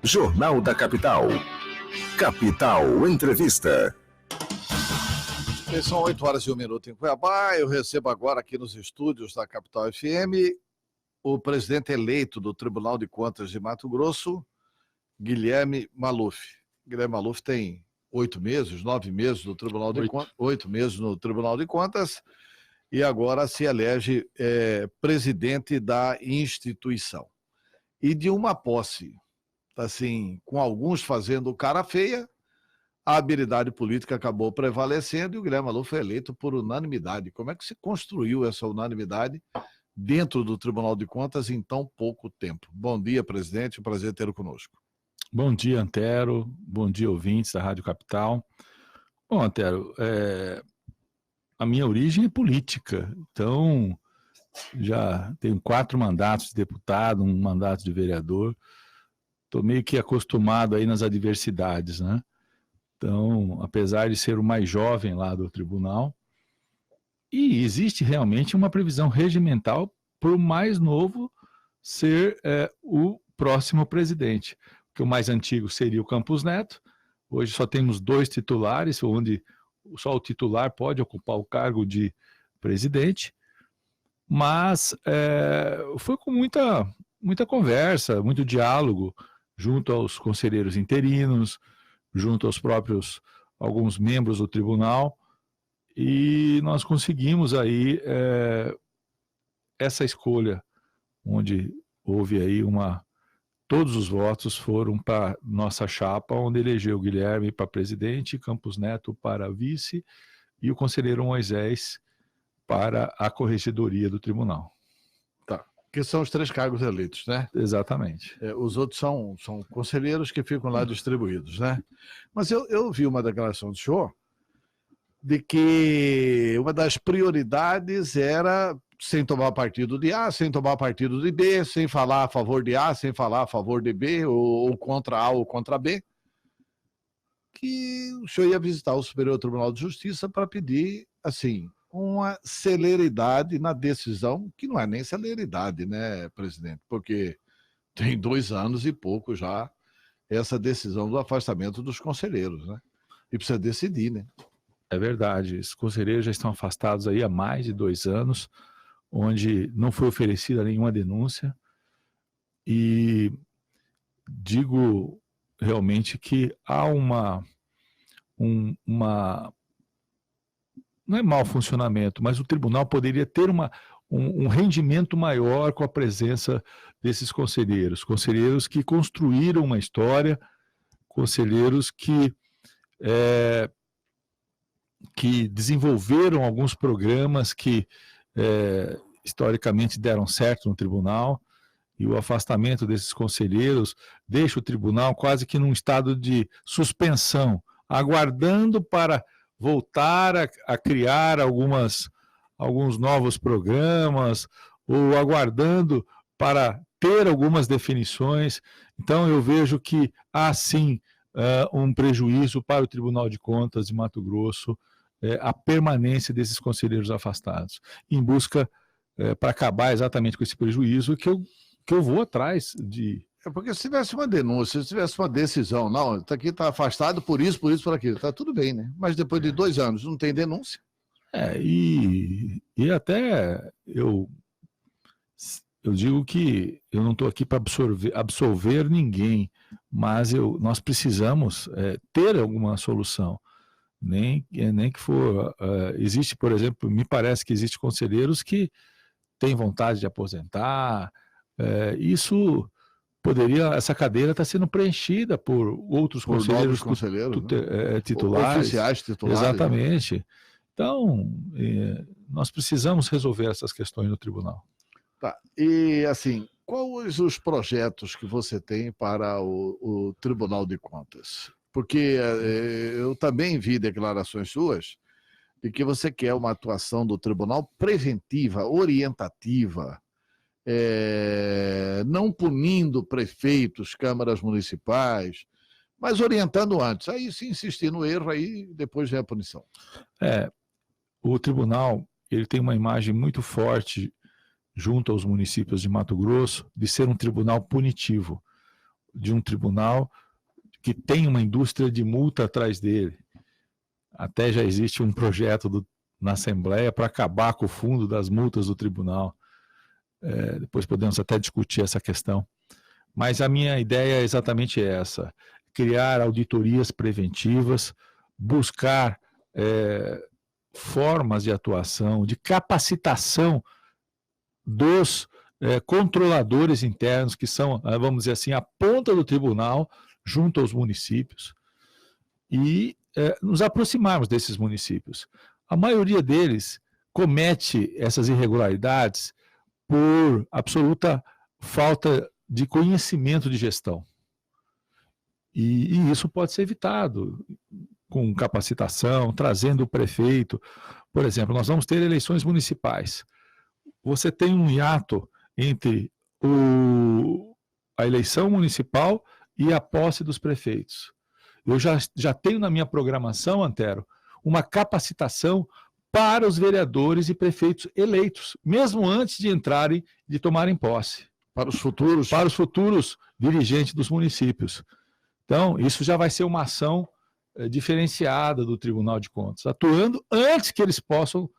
Jornal da Capital. Capital Entrevista. São 8h01 em Cuiabá. Eu recebo agora aqui nos estúdios da Capital FM o presidente eleito do Tribunal de Contas de Mato Grosso, Guilherme Maluf. Guilherme Maluf tem 9 meses no Tribunal de Contas, 8 meses no Tribunal de Contas e agora se elege presidente da instituição. E de uma posse, assim, com alguns fazendo cara feia, a habilidade política acabou prevalecendo e o Guilherme Maluf foi eleito por unanimidade. Como é que se construiu essa unanimidade dentro do Tribunal de Contas em tão pouco tempo? Bom dia, presidente, um prazer tê-lo conosco. Bom dia, Antero, bom dia, ouvintes da Rádio Capital. Bom, Antero, a minha origem é política, então já tenho 4 mandatos de deputado, 1 mandato de vereador, estou meio que acostumado aí nas adversidades, né? Então, apesar de ser o mais jovem lá do tribunal, e existe realmente uma previsão regimental para o mais novo ser o próximo presidente, porque o mais antigo seria o Campos Neto. Hoje só temos 2 titulares, onde só o titular pode ocupar o cargo de presidente, mas foi com muita conversa, muito diálogo, junto aos conselheiros interinos, junto aos próprios, alguns membros do tribunal, e nós conseguimos aí essa escolha, onde houve aí todos os votos foram para nossa chapa, onde elegeu o Guilherme para presidente, Campos Neto para vice, e o conselheiro Moisés para a corregedoria do tribunal. Que são os 3 cargos eleitos, né? Exatamente. Os outros são conselheiros que ficam lá distribuídos, né? Mas eu vi uma declaração do senhor de que uma das prioridades era sem tomar partido de A, sem tomar partido de B, sem falar a favor de A, sem falar a favor de B, ou contra A ou contra B, que o senhor ia visitar o Superior Tribunal de Justiça para pedir, assim, uma celeridade na decisão, que não é nem celeridade, né, presidente? Porque tem 2 anos e pouco já essa decisão do afastamento dos conselheiros, né? E precisa decidir, né? É verdade, os conselheiros já estão afastados aí há mais de 2 anos, onde não foi oferecida nenhuma denúncia, e digo realmente que há não é mau funcionamento, mas o tribunal poderia ter um rendimento maior com a presença desses conselheiros que construíram uma história, conselheiros que desenvolveram alguns programas que historicamente deram certo no tribunal, e o afastamento desses conselheiros deixa o tribunal quase que num estado de suspensão, aguardando para voltar a criar alguns novos programas, ou aguardando para ter algumas definições. Então eu vejo que há sim um prejuízo para o Tribunal de Contas de Mato Grosso, a permanência desses conselheiros afastados, em busca, para acabar exatamente com esse prejuízo, que eu vou atrás de... Porque se tivesse uma denúncia, se tivesse uma decisão, não, isso aqui está afastado por isso, por aquilo, está tudo bem, né? Mas depois de 2 anos não tem denúncia. E até eu digo que eu não estou aqui para absolver ninguém, mas nós precisamos ter alguma solução. Nem que for... existe, por exemplo, me parece que existe conselheiros que têm vontade de aposentar, essa cadeira está sendo preenchida por outros conselheiros, titulares. Oficiais titulares. Exatamente. Né? Então, nós precisamos resolver essas questões no tribunal. Tá. E, assim, quais os projetos que você tem para o Tribunal de Contas? Porque eu também vi declarações suas de que você quer uma atuação do tribunal preventiva, orientativa, não punindo prefeitos, câmaras municipais, mas orientando antes. Aí, se insistir no erro, aí depois vem a punição. O tribunal ele tem uma imagem muito forte junto aos municípios de Mato Grosso de ser um tribunal punitivo, de um tribunal que tem uma indústria de multa atrás dele. Até já existe um projeto na Assembleia para acabar com o fundo das multas do tribunal. Depois podemos até discutir essa questão. Mas a minha ideia é exatamente essa: criar auditorias preventivas, buscar formas de atuação, de capacitação dos controladores internos, que são, vamos dizer assim, a ponta do tribunal, junto aos municípios, e nos aproximarmos desses municípios. A maioria deles comete essas irregularidades por absoluta falta de conhecimento de gestão. E isso pode ser evitado com capacitação, trazendo o prefeito. Por exemplo, nós vamos ter eleições municipais. Você tem um hiato entre a eleição municipal e a posse dos prefeitos. Eu já tenho na minha programação, Antero, uma capacitação para os vereadores e prefeitos eleitos, mesmo antes de entrarem, de tomarem posse. Para os futuros? Para os futuros dirigentes dos municípios. Então, isso já vai ser uma ação diferenciada do Tribunal de Contas, atuando antes que eles possam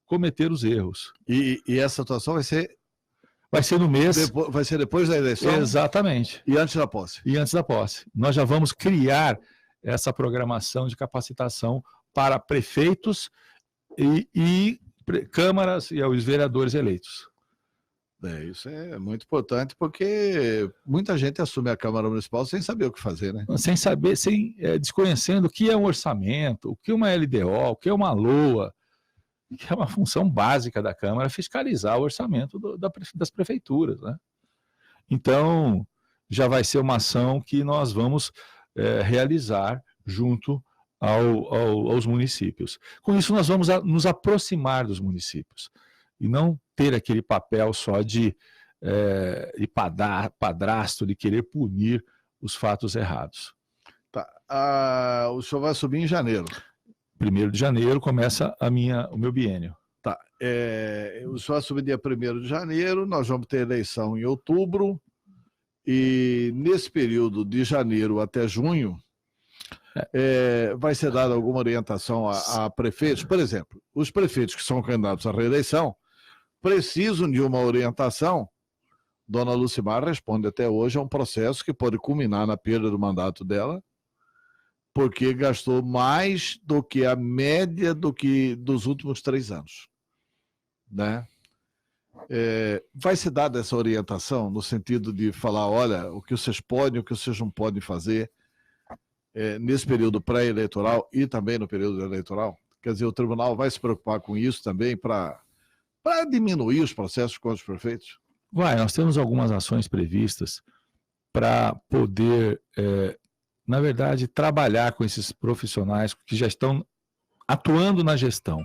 cometer os erros. E essa atuação vai ser... Vai ser no mês... Vai ser depois da eleição? Exatamente. E antes da posse? E antes da posse. Nós já vamos criar essa programação de capacitação para prefeitos e câmaras e os vereadores eleitos. Isso é muito importante, porque muita gente assume a Câmara Municipal sem saber o que fazer, né? Sem saber, desconhecendo o que é um orçamento, o que é uma LDO, o que é uma LOA, que é uma função básica da Câmara, fiscalizar o orçamento das prefeituras, né? Então, já vai ser uma ação que nós vamos realizar junto aos municípios. Com isso, nós vamos nos aproximar dos municípios e não ter aquele papel só de padrasto, de querer punir os fatos errados. Tá. O senhor vai subir em janeiro. 1º de janeiro começa o meu biênio. Tá. O senhor vai subir dia 1º de janeiro, nós vamos ter eleição em outubro, e nesse período de janeiro até junho, vai ser dada alguma orientação a prefeitos? Por exemplo, os prefeitos que são candidatos à reeleição precisam de uma orientação. Dona Lucimar responde até hoje a um processo que pode culminar na perda do mandato dela, porque gastou mais do que a média dos últimos 3 anos. Né? Vai ser dada essa orientação no sentido de falar, olha, o que vocês podem, o que vocês não podem fazer nesse período pré-eleitoral e também no período eleitoral? Quer dizer, o tribunal vai se preocupar com isso também para diminuir os processos contra os prefeitos? Nós temos algumas ações previstas para poder, na verdade, trabalhar com esses profissionais que já estão atuando na gestão.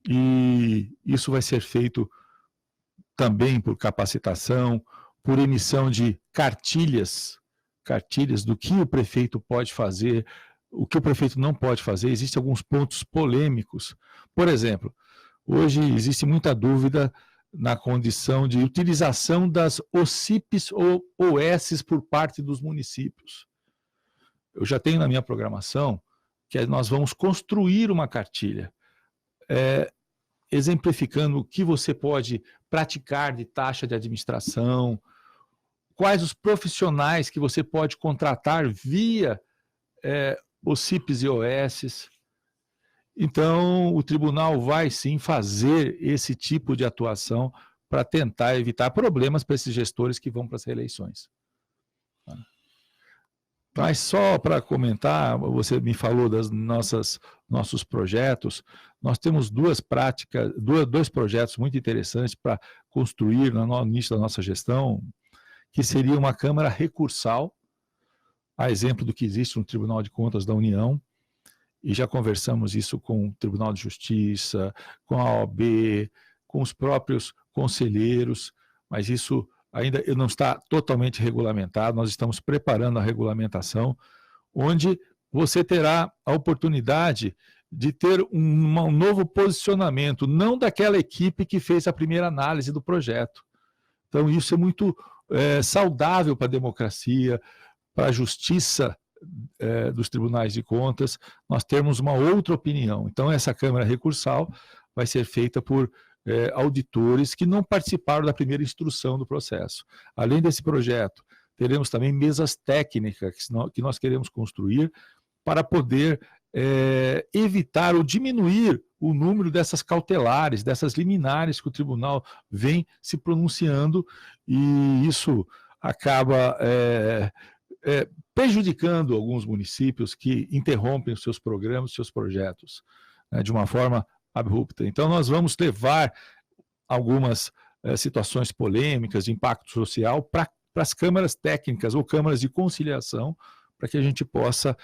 E isso vai ser feito também por capacitação, por emissão de cartilhas do que o prefeito pode fazer, o que o prefeito não pode fazer. Existem alguns pontos polêmicos. Por exemplo, hoje existe muita dúvida na condição de utilização das OCIPs ou OS por parte dos municípios. Eu já tenho na minha programação que nós vamos construir uma cartilha exemplificando o que você pode praticar de taxa de administração, quais os profissionais que você pode contratar via OCIPs e OS. Então, o tribunal vai sim fazer esse tipo de atuação para tentar evitar problemas para esses gestores que vão para as reeleições. Mas só para comentar, você me falou dos nossos projetos. Nós temos dois projetos muito interessantes para construir no início da nossa gestão, que seria uma Câmara recursal, a exemplo do que existe no Tribunal de Contas da União, e já conversamos isso com o Tribunal de Justiça, com a OAB, com os próprios conselheiros, mas isso ainda não está totalmente regulamentado. Nós estamos preparando a regulamentação, onde você terá a oportunidade de ter um novo posicionamento, não daquela equipe que fez a primeira análise do projeto. Então, isso é muito saudável para a democracia, para a justiça dos tribunais de contas, nós termos uma outra opinião. Então, essa Câmara Recursal vai ser feita por auditores que não participaram da primeira instrução do processo. Além desse projeto, teremos também mesas técnicas que nós queremos construir para poder evitar ou diminuir o número dessas cautelares, dessas liminares que o tribunal vem se pronunciando, e isso acaba prejudicando alguns municípios que interrompem os seus programas, os seus projetos, né, de uma forma abrupta. Então, nós vamos levar algumas situações polêmicas de impacto social para as câmaras técnicas ou câmaras de conciliação, para que a gente possa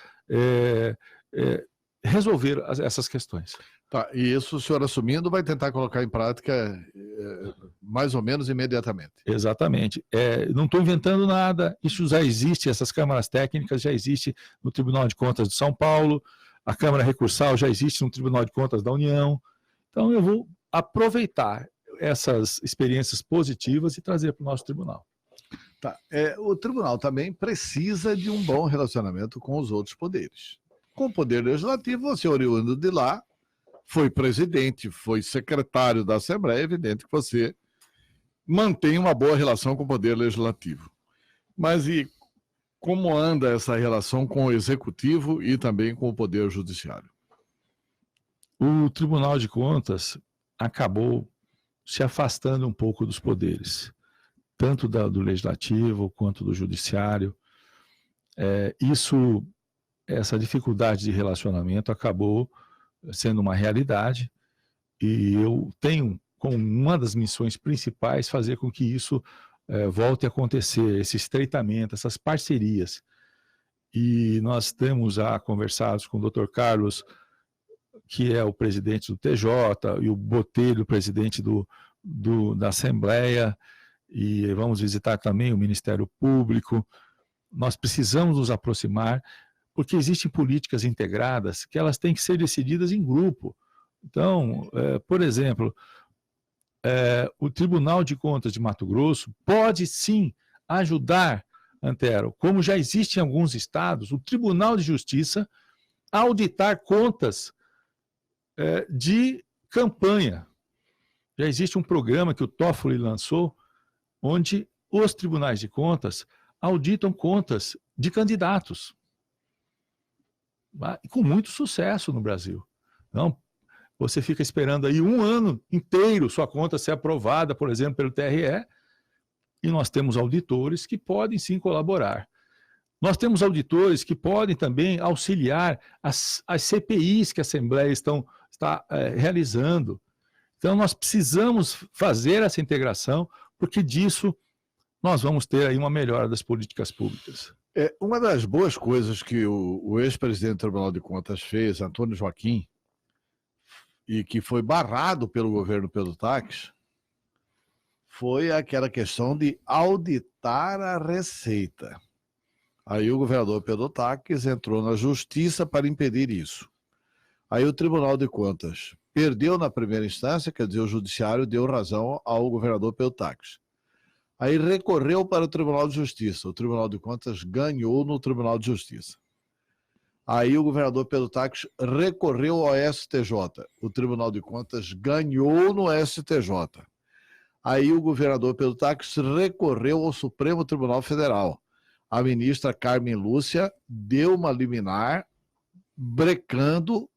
resolver essas questões. Tá, e isso o senhor assumindo vai tentar colocar em prática mais ou menos imediatamente. Exatamente. Não estou inventando nada, isso já existe, essas câmaras técnicas já existem no Tribunal de Contas de São Paulo, a Câmara Recursal já existe no Tribunal de Contas da União. Então eu vou aproveitar essas experiências positivas e trazer para o nosso tribunal. Tá. O tribunal também precisa de um bom relacionamento com os outros poderes. Com o Poder Legislativo, você oriundo de lá, foi presidente, foi secretário da Assembleia, é evidente que você mantém uma boa relação com o Poder Legislativo. Mas e como anda essa relação com o Executivo e também com o Poder Judiciário? O Tribunal de Contas acabou se afastando um pouco dos poderes, tanto do Legislativo quanto do Judiciário. Essa dificuldade de relacionamento acabou sendo uma realidade, e eu tenho como uma das missões principais fazer com que isso volte a acontecer, esse estreitamento, essas parcerias. E nós temos já conversados com o Dr. Carlos, que é o presidente do TJ, e o Botelho, presidente da Assembleia, e vamos visitar também o Ministério Público. Nós precisamos nos aproximar, porque existem políticas integradas que elas têm que ser decididas em grupo. Então, por exemplo, o Tribunal de Contas de Mato Grosso pode sim ajudar, Antero, como já existe em alguns estados, o Tribunal de Justiça a auditar contas de campanha. Já existe um programa que o Toffoli lançou, onde os tribunais de contas auditam contas de candidatos. Com muito sucesso no Brasil. Não, você fica esperando aí um ano inteiro sua conta ser aprovada, por exemplo, pelo TRE, e nós temos auditores que podem sim colaborar. Nós temos auditores que podem também auxiliar as CPIs que a Assembleia está realizando. Então, nós precisamos fazer essa integração, porque disso nós vamos ter aí uma melhora das políticas públicas. Uma das boas coisas que o ex-presidente do Tribunal de Contas fez, Antônio Joaquim, e que foi barrado pelo governo Pedro Taques, foi aquela questão de auditar a Receita. Aí o governador Pedro Taques entrou na justiça para impedir isso. Aí o Tribunal de Contas perdeu na primeira instância, quer dizer, o judiciário deu razão ao governador Pedro Taques. Aí recorreu para o Tribunal de Justiça. O Tribunal de Contas ganhou no Tribunal de Justiça. Aí o governador Pedro Taques recorreu ao STJ. O Tribunal de Contas ganhou no STJ. Aí o governador Pedro Taques recorreu ao Supremo Tribunal Federal. A ministra Carmen Lúcia deu uma liminar brecando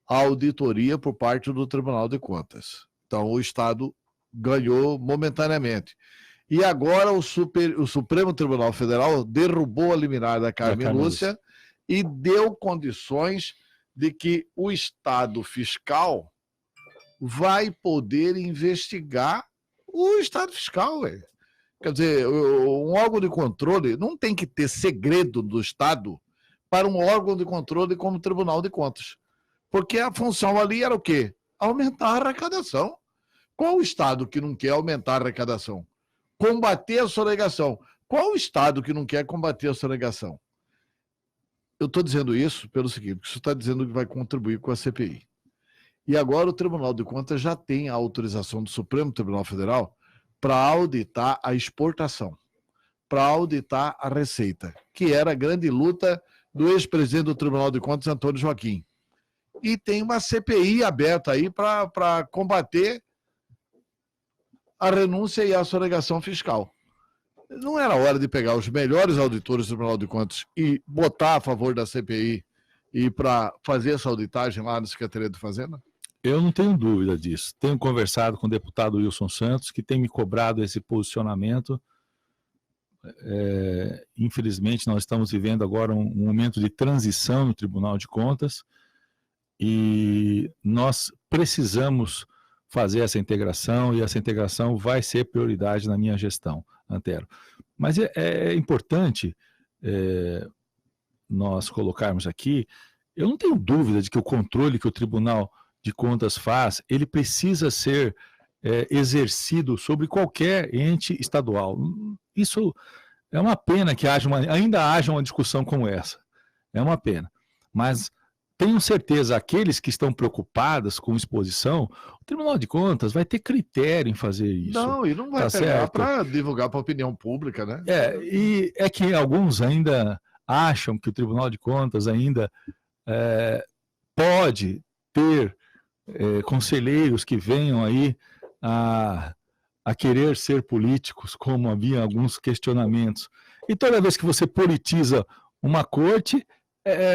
a auditoria por parte do Tribunal de Contas. Então o Estado ganhou momentaneamente. E agora o Supremo Tribunal Federal derrubou a liminar da Carmen Lúcia e deu condições de que o Estado fiscal vai poder investigar o Estado fiscal. Quer dizer, um órgão de controle não tem que ter segredo do Estado para um órgão de controle como o Tribunal de Contas. Porque a função ali era o quê? Aumentar a arrecadação. Qual o Estado que não quer aumentar a arrecadação? Combater a sonegação. Qual o Estado que não quer combater a sonegação? Eu estou dizendo isso pelo seguinte, porque você está dizendo que vai contribuir com a CPI. E agora o Tribunal de Contas já tem a autorização do Supremo Tribunal Federal para auditar a exportação. para auditar a Receita, que era a grande luta do ex-presidente do Tribunal de Contas, Antônio Joaquim. E tem uma CPI aberta aí para combater a renúncia e a sonegação fiscal. Não era hora de pegar os melhores auditores do Tribunal de Contas e botar a favor da CPI e para fazer essa auditagem lá na Secretaria de Fazenda? Eu não tenho dúvida disso. Tenho conversado com o deputado Wilson Santos, que tem me cobrado esse posicionamento. Infelizmente, nós estamos vivendo agora um momento de transição no Tribunal de Contas e nós precisamos fazer essa integração e essa integração vai ser prioridade na minha gestão, Antero. Mas é importante nós colocarmos aqui, eu não tenho dúvida de que o controle que o Tribunal de Contas faz, ele precisa ser exercido sobre qualquer ente estadual. Isso é uma pena que ainda haja uma discussão como essa. É uma pena. Mas tenho certeza, aqueles que estão preocupados com exposição, o Tribunal de Contas vai ter critério em fazer isso. Não, e não vai pegar para divulgar para a opinião pública, né? E é que alguns ainda acham que o Tribunal de Contas ainda pode ter conselheiros que venham aí a querer ser políticos, como havia alguns questionamentos. E toda vez que você politiza uma corte,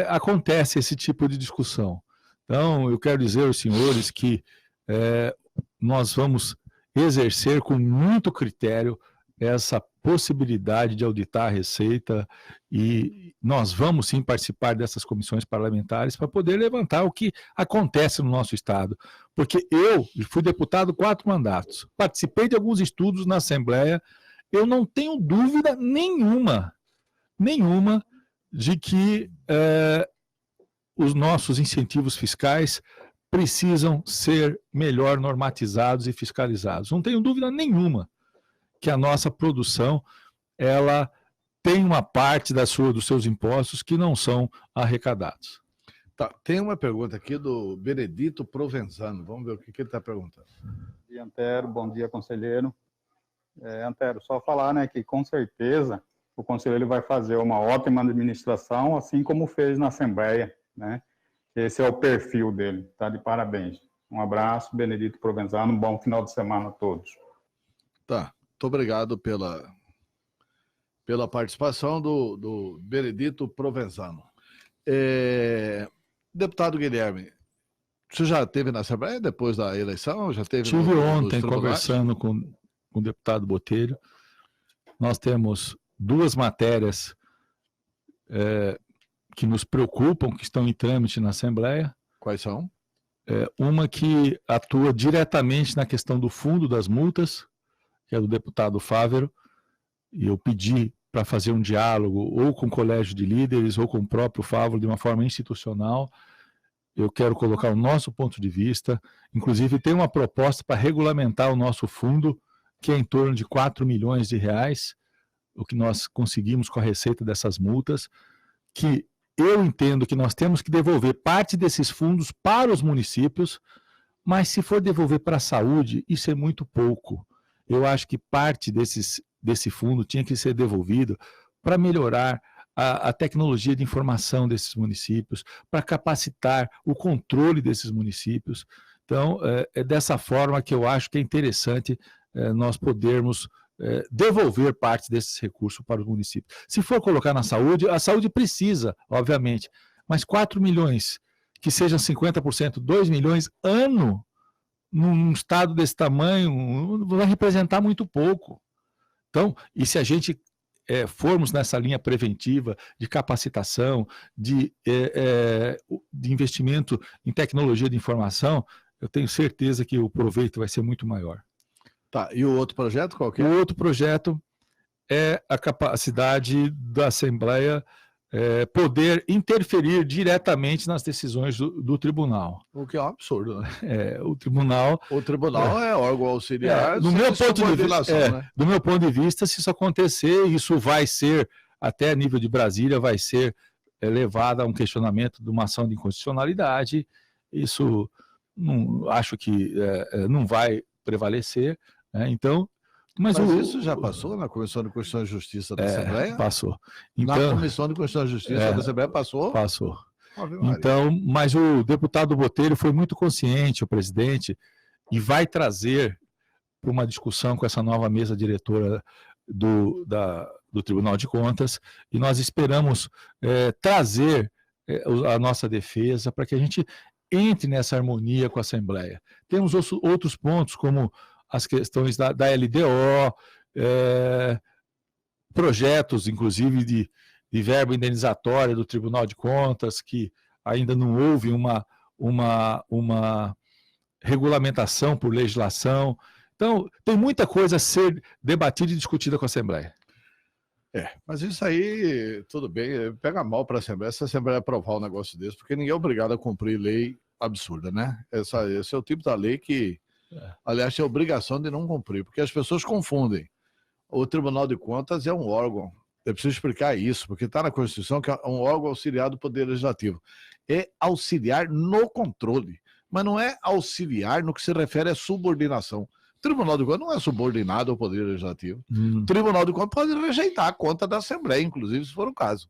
acontece esse tipo de discussão. Então, eu quero dizer aos senhores que nós vamos exercer com muito critério essa possibilidade de auditar a Receita e nós vamos sim participar dessas comissões parlamentares para poder levantar o que acontece no nosso Estado. Porque eu fui deputado 4 mandatos, participei de alguns estudos na Assembleia, eu não tenho dúvida nenhuma de que os nossos incentivos fiscais precisam ser melhor normatizados e fiscalizados. Não tenho dúvida nenhuma que a nossa produção ela tem uma parte dos seus impostos que não são arrecadados. Tá, tem uma pergunta aqui do Benedito Provenzano. Vamos ver o que ele está perguntando. Bom dia, Antero. Bom dia, conselheiro. Antero, só falar, né, que com certeza o conselheiro vai fazer uma ótima administração, assim como fez na Assembleia, né? Esse é o perfil dele. Tá de parabéns. Um abraço, Benedito Provenzano. Um bom final de semana a todos. Tá. Muito obrigado pela participação do Benedito Provenzano. Deputado Guilherme, você já esteve na Assembleia depois da eleição? Estive ontem conversando com o deputado Botelho. Nós temos 2 matérias que nos preocupam, que estão em trâmite na Assembleia. Quais são? Uma que atua diretamente na questão do fundo das multas, que é do deputado Fávero, e eu pedi para fazer um diálogo ou com o colégio de líderes ou com o próprio Fávero de uma forma institucional. Eu quero colocar o nosso ponto de vista, inclusive tem uma proposta para regulamentar o nosso fundo, que é em torno de 4 milhões de reais, o que nós conseguimos com a receita dessas multas, que eu entendo que nós temos que devolver parte desses fundos para os municípios, mas se for devolver para a saúde, isso é muito pouco. Eu acho que parte desse fundo tinha que ser devolvido para melhorar a tecnologia de informação desses municípios, para capacitar o controle desses municípios. Então, é dessa forma que eu acho que é interessante nós podermos devolver parte desses recursos para os municípios. Se for colocar na saúde, a saúde precisa, obviamente, mas 4 milhões, que sejam 50%, 2 milhões ano, num estado desse tamanho, vai representar muito pouco. Então, e se a gente formos nessa linha preventiva de capacitação, de investimento em tecnologia de informação, eu tenho certeza que o proveito vai ser muito maior. Tá, e o outro projeto qual que é? O outro projeto é a capacidade da Assembleia poder interferir diretamente nas decisões do tribunal. O que é um absurdo, né? O tribunal é órgão auxiliar. Do meu ponto de vista, se isso acontecer, isso vai ser, até a nível de Brasília, vai ser levado a um questionamento de uma ação de inconstitucionalidade. Isso acho que não vai prevalecer. Então, Mas isso já passou na Comissão de Constituição e Justiça da Assembleia? Passou. Na Comissão de Constituição e Justiça da Assembleia passou? Passou. Então, mas o deputado Botelho foi muito consciente, o presidente, e vai trazer para uma discussão com essa nova mesa diretora do Tribunal de Contas, e nós esperamos trazer a nossa defesa para que a gente entre nessa harmonia com a Assembleia. Temos outros pontos, como as questões da LDO, projetos, inclusive, de verba indenizatória do Tribunal de Contas, que ainda não houve uma regulamentação por legislação. Então, tem muita coisa a ser debatida e discutida com a Assembleia. Mas isso aí, tudo bem, pega mal para a Assembleia, se a Assembleia aprovar um negócio desse, porque ninguém é obrigado a cumprir lei absurda, né? Esse é o tipo da lei que, aliás, tem a obrigação de não cumprir, porque as pessoas confundem. O Tribunal de Contas é um órgão, eu preciso explicar isso, porque está na Constituição que é um órgão auxiliar do Poder Legislativo. É auxiliar no controle, mas não é auxiliar no que se refere à subordinação. O Tribunal de Contas não é subordinado ao Poder Legislativo. O Tribunal de Contas pode rejeitar a conta da Assembleia, inclusive, se for o caso.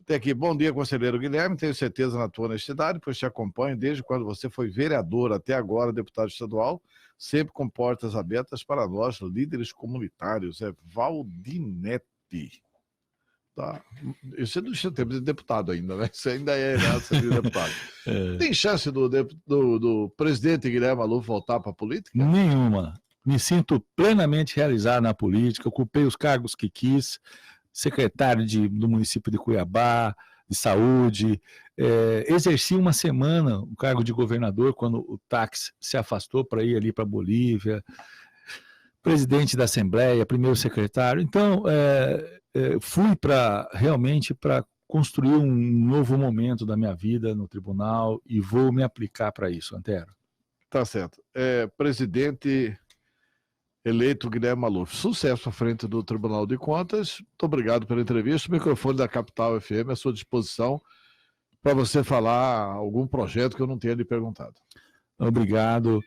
Tem aqui, bom dia, conselheiro Guilherme, tenho certeza na tua honestidade, pois te acompanho desde quando você foi vereador até agora deputado estadual, sempre com portas abertas para nós, líderes comunitários. É Valdinete. Tá. Isso é do seu tempo de deputado ainda, né? Isso ainda é herança de deputado. Tem chance do presidente Guilherme Maluf voltar para a política? Nenhuma. Me sinto plenamente realizado na política, ocupei os cargos que quis, secretário do município de Cuiabá, de saúde, exerci uma semana o cargo de governador quando o Táxi se afastou para ir ali para a Bolívia, presidente da Assembleia, primeiro secretário. Então, fui realmente para construir um novo momento da minha vida no tribunal e vou me aplicar para isso, Antero. Tá certo. Presidente eleito Guilherme Maluf, sucesso à frente do Tribunal de Contas. Muito obrigado pela entrevista. O microfone da Capital FM à sua disposição para você falar algum projeto que eu não tenha lhe perguntado. Obrigado.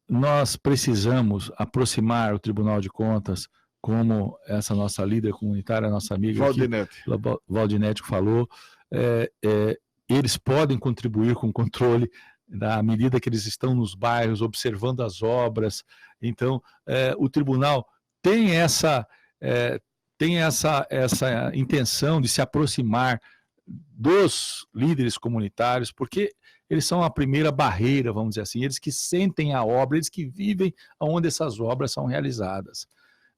Nós precisamos aproximar o Tribunal de Contas, como essa nossa líder comunitária, nossa amiga Valdinete falou, eles podem contribuir com o controle à medida que eles estão nos bairros, observando as obras. Então, o tribunal tem essa intenção de se aproximar dos líderes comunitários, porque eles são a primeira barreira, vamos dizer assim, eles que sentem a obra, eles que vivem onde essas obras são realizadas.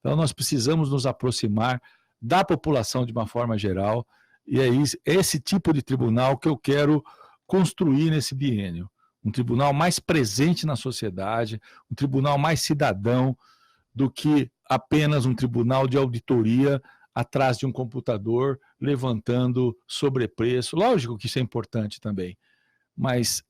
Então, nós precisamos nos aproximar da população de uma forma geral, e é esse tipo de tribunal que eu quero construir nesse biênio. Um tribunal mais presente na sociedade, um tribunal mais cidadão do que apenas um tribunal de auditoria atrás de um computador, levantando sobrepreço. Lógico que isso é importante também, mas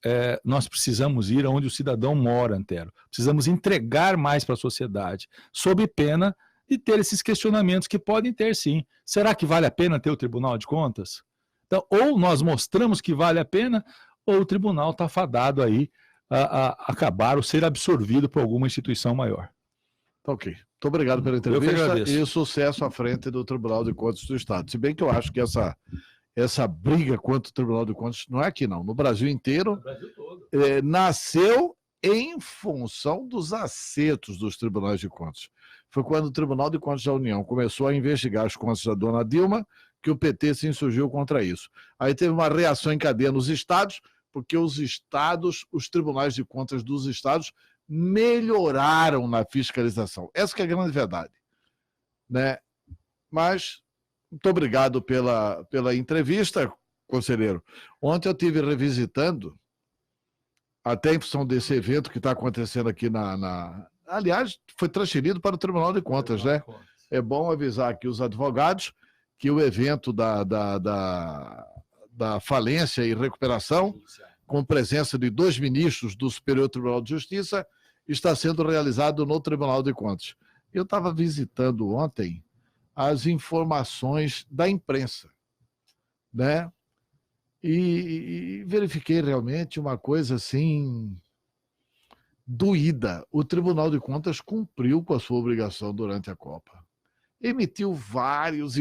nós precisamos ir onde o cidadão mora, Antero. Precisamos entregar mais para a sociedade, sob pena de ter esses questionamentos que podem ter, sim. Será que vale a pena ter o Tribunal de Contas? Então, ou nós mostramos que vale a pena, ou o tribunal está fadado aí a acabar ou ser absorvido por alguma instituição maior. Ok. Muito obrigado pela entrevista e sucesso à frente do Tribunal de Contas do Estado. Se bem que eu acho que essa briga contra o Tribunal de Contas não é aqui não, no Brasil inteiro, nasceu em função dos acertos dos tribunais de contas. Foi quando o Tribunal de Contas da União começou a investigar as contas da dona Dilma que o PT se insurgiu contra isso. Aí teve uma reação em cadeia nos estados, porque os tribunais de contas dos estados melhoraram na fiscalização. Essa que é a grande verdade, né? Mas muito obrigado pela entrevista, conselheiro. Ontem eu estive revisitando, até em função desse evento que está acontecendo aqui aliás, foi transferido para o Tribunal de Contas, né? É bom avisar aqui os advogados que o evento da falência e recuperação, com presença de 2 ministros do Superior Tribunal de Justiça, está sendo realizado no Tribunal de Contas. Eu estava visitando ontem as informações da imprensa, né? E verifiquei realmente uma coisa assim doída. O Tribunal de Contas cumpriu com a sua obrigação durante a Copa. Emitiu vários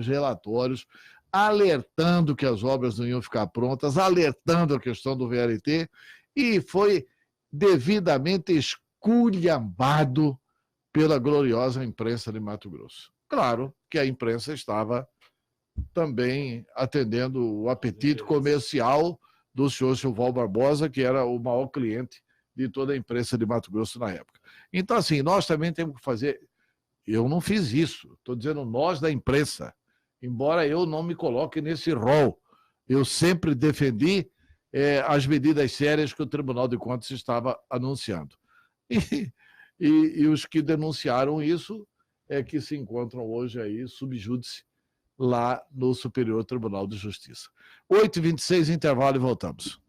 relatórios alertando que as obras não iam ficar prontas, alertando a questão do VLT, e foi devidamente esculhambado pela gloriosa imprensa de Mato Grosso. Claro que a imprensa estava também atendendo o apetite comercial do senhor Silval Barbosa, que era o maior cliente de toda a imprensa de Mato Grosso na época. Então, assim, nós também temos que fazer... Eu não fiz isso, estou dizendo nós da imprensa, embora eu não me coloque nesse rol. Eu sempre defendi as medidas sérias que o Tribunal de Contas estava anunciando. E os que denunciaram isso é que se encontram hoje aí, sub júdice, lá no Superior Tribunal de Justiça. 8h26, intervalo e voltamos.